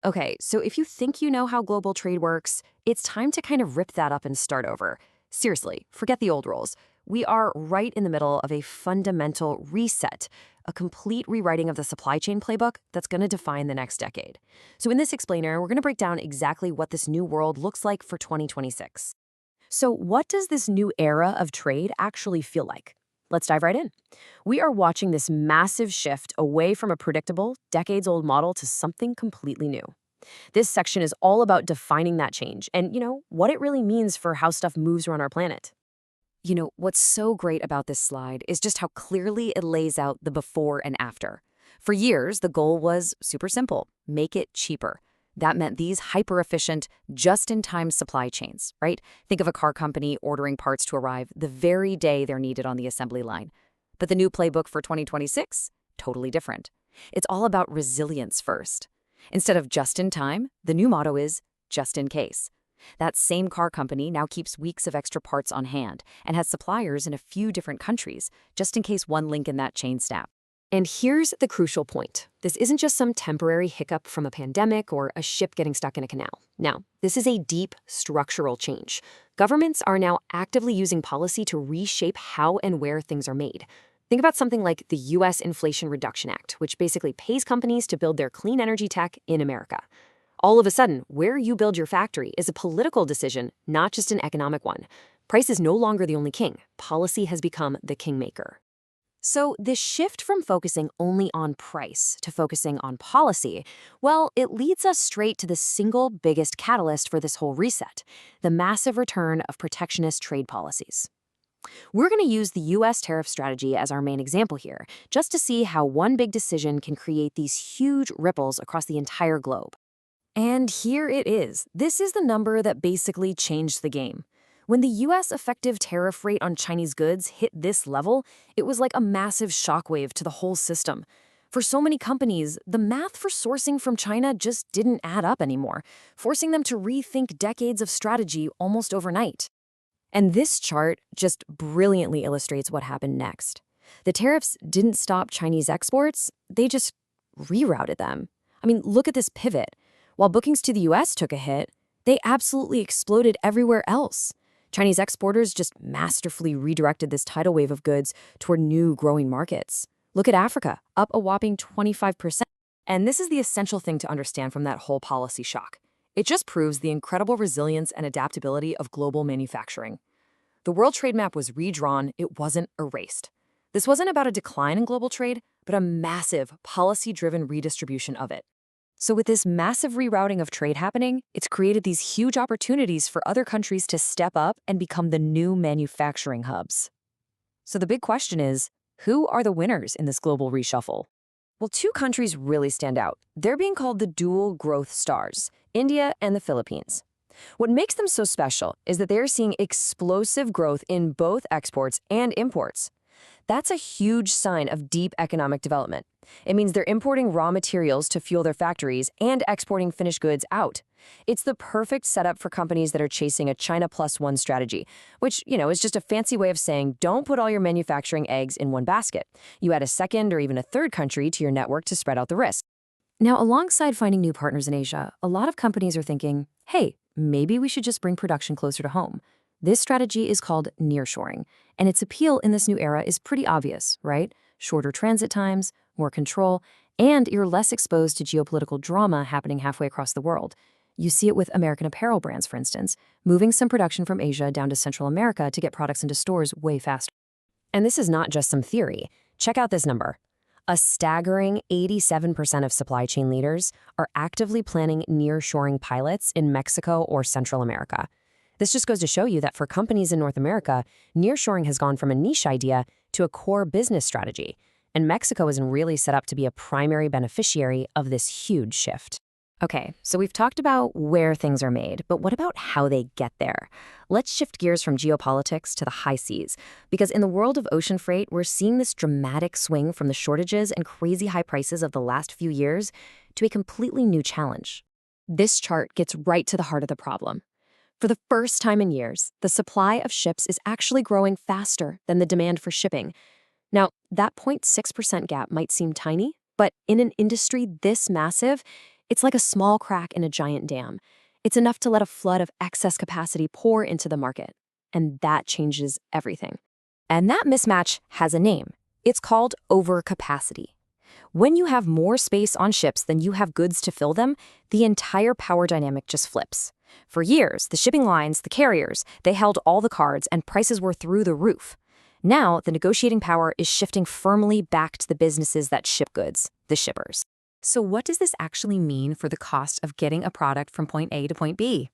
Okay, so if you think you know how global trade works, it's time to kind of rip that up and start over. Seriously, forget the old rules. We are right in the middle of a fundamental reset, a complete rewriting of the supply chain playbook that's going to define the next decade. So, in this explainer, we're going to break down exactly what this new world looks like for 2026. So, what does this new era of trade actually feel like? Let's dive right in. We are watching this massive shift away from a predictable, decades old model to something completely new. This section is all about defining that change and, what it really means for how stuff moves around our planet. What's so great about this slide is just how clearly it lays out the before and after. For years, the goal was super simple: make it cheaper. That meant these hyper efficient, just in time supply chains, right? Think of a car company ordering parts to arrive the very day they're needed on the assembly line. But the new playbook for 2026? Totally different. It's all about resilience first. Instead of just in time, the new motto is just in case. That same car company now keeps weeks of extra parts on hand and has suppliers in a few different countries, just in case one link in that chain snaps. And here's the crucial point. This isn't just some temporary hiccup from a pandemic or a ship getting stuck in a canal. No, this is a deep structural change. Governments are now actively using policy to reshape how and where things are made. Think about something like the U.S. Inflation Reduction Act, which basically pays companies to build their clean energy tech in America. All of a sudden, where you build your factory is a political decision, not just an economic one. Price is no longer the only king. Policy has become the kingmaker. So this shift from focusing only on price to focusing on policy, well, it leads us straight to the single biggest catalyst for this whole reset: the massive return of protectionist trade policies. We're going to use the U.S. tariff strategy as our main example here, just to see how one big decision can create these huge ripples across the entire globe. And here it is. This is the number that basically changed the game. When the U.S. effective tariff rate on Chinese goods hit this level, it was like a massive shockwave to the whole system. For so many companies, the math for sourcing from China just didn't add up anymore, forcing them to rethink decades of strategy almost overnight. And this chart just brilliantly illustrates what happened next. The tariffs didn't stop Chinese exports, they just rerouted them. I mean, look at this pivot. While bookings to the US took a hit, they absolutely exploded everywhere else. Chinese exporters just masterfully redirected this tidal wave of goods toward new growing markets. Look at Africa, up a whopping 25%. And this is the essential thing to understand from that whole policy shock. It just proves the incredible resilience and adaptability of global manufacturing. The world trade map was redrawn, it wasn't erased. This wasn't about a decline in global trade, but a massive, policy-driven redistribution of it. So with this massive rerouting of trade happening, it's created these huge opportunities for other countries to step up and become the new manufacturing hubs. So the big question is, who are the winners in this global reshuffle? Well, two countries really stand out. They're being called the dual growth stars: India and the Philippines. What makes them so special is that they're seeing explosive growth in both exports and imports. That's a huge sign of deep economic development. It means they're importing raw materials to fuel their factories and exporting finished goods out. It's the perfect setup for companies that are chasing a China plus one strategy, which, is just a fancy way of saying don't put all your manufacturing eggs in one basket. You add a second or even a third country to your network to spread out the risk. Now, alongside finding new partners in Asia, a lot of companies are thinking, hey, maybe we should just bring production closer to home. This strategy is called nearshoring, and its appeal in this new era is pretty obvious, right? Shorter transit times, more control, and you're less exposed to geopolitical drama happening halfway across the world. You see it with American apparel brands, for instance, moving some production from Asia down to Central America to get products into stores way faster. And this is not just some theory. Check out this number. A staggering 87% of supply chain leaders are actively planning nearshoring pilots in Mexico or Central America. This just goes to show you that for companies in North America, nearshoring has gone from a niche idea to a core business strategy, and Mexico isn't really set up to be a primary beneficiary of this huge shift. Okay, so we've talked about where things are made, but what about how they get there? Let's shift gears from geopolitics to the high seas, because in the world of ocean freight, we're seeing this dramatic swing from the shortages and crazy high prices of the last few years to a completely new challenge. This chart gets right to the heart of the problem. For the first time in years, the supply of ships is actually growing faster than the demand for shipping. Now, that 0.6% gap might seem tiny, but in an industry this massive, It's like a small crack in a giant dam. It's enough to let a flood of excess capacity pour into the market. And that changes everything. And that mismatch has a name. It's called overcapacity. When you have more space on ships than you have goods to fill them, the entire power dynamic just flips. For years, the shipping lines, the carriers, they held all the cards and prices were through the roof. Now, the negotiating power is shifting firmly back to the businesses that ship goods, the shippers. So what does this actually mean for the cost of getting a product from point A to point B?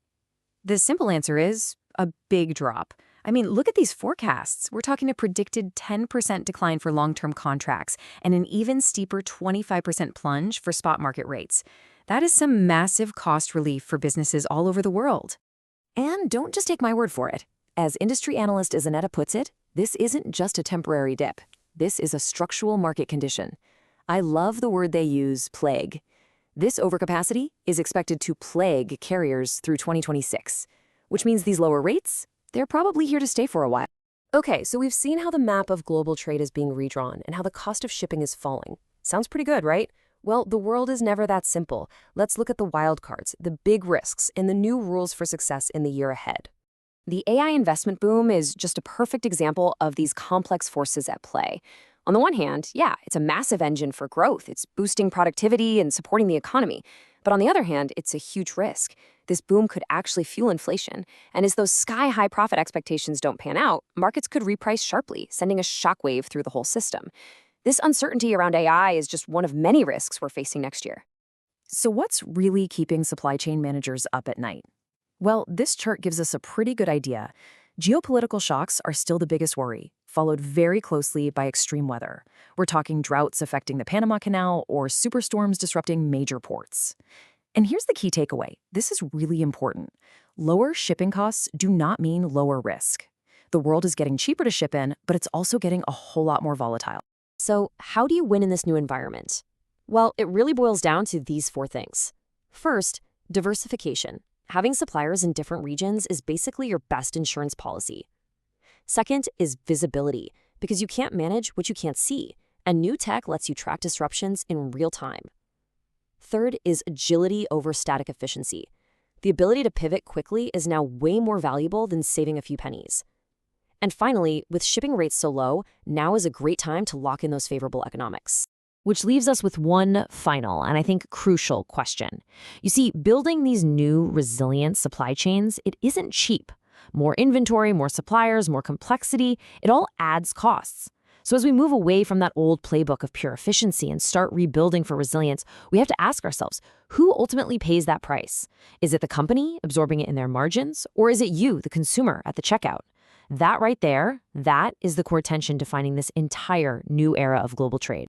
The simple answer is a big drop. I mean, look at these forecasts. We're talking a predicted 10% decline for long-term contracts and an even steeper 25% plunge for spot market rates. That is some massive cost relief for businesses all over the world. And don't just take my word for it. As industry analyst Zanetta puts it, this isn't just a temporary dip. This is a structural market condition. I love the word they use, plague. This overcapacity is expected to plague carriers through 2026, which means these lower rates, they're probably here to stay for a while. Okay, so we've seen how the map of global trade is being redrawn and how the cost of shipping is falling. Sounds pretty good, right? Well, the world is never that simple. Let's look at the wild cards, the big risks, and the new rules for success in the year ahead. The AI investment boom is just a perfect example of these complex forces at play. On the one hand, yeah, it's a massive engine for growth. It's boosting productivity and supporting the economy. But on the other hand, it's a huge risk. This boom could actually fuel inflation. And as those sky-high profit expectations don't pan out, markets could reprice sharply, sending a shockwave through the whole system. This uncertainty around AI is just one of many risks we're facing next year. So what's really keeping supply chain managers up at night? Well, this chart gives us a pretty good idea. Geopolitical shocks are still the biggest worry, followed very closely by extreme weather. We're talking droughts affecting the Panama Canal or superstorms disrupting major ports. And here's the key takeaway. This is really important. Lower shipping costs do not mean lower risk. The world is getting cheaper to ship in, but it's also getting a whole lot more volatile. So how do you win in this new environment? Well, it really boils down to these 4 things. First, diversification. Having suppliers in different regions is basically your best insurance policy. Second is visibility, because you can't manage what you can't see, and new tech lets you track disruptions in real time. Third is agility over static efficiency. The ability to pivot quickly is now way more valuable than saving a few pennies. And finally, with shipping rates so low, now is a great time to lock in those favorable economics. Which leaves us with one final, and I think crucial question. You see, building these new resilient supply chains, it isn't cheap. More inventory, more suppliers, more complexity, it all adds costs. So as we move away from that old playbook of pure efficiency and start rebuilding for resilience, we have to ask ourselves, who ultimately pays that price? Is it the company absorbing it in their margins, or is it you, the consumer, at the checkout? That right there, that is the core tension defining this entire new era of global trade.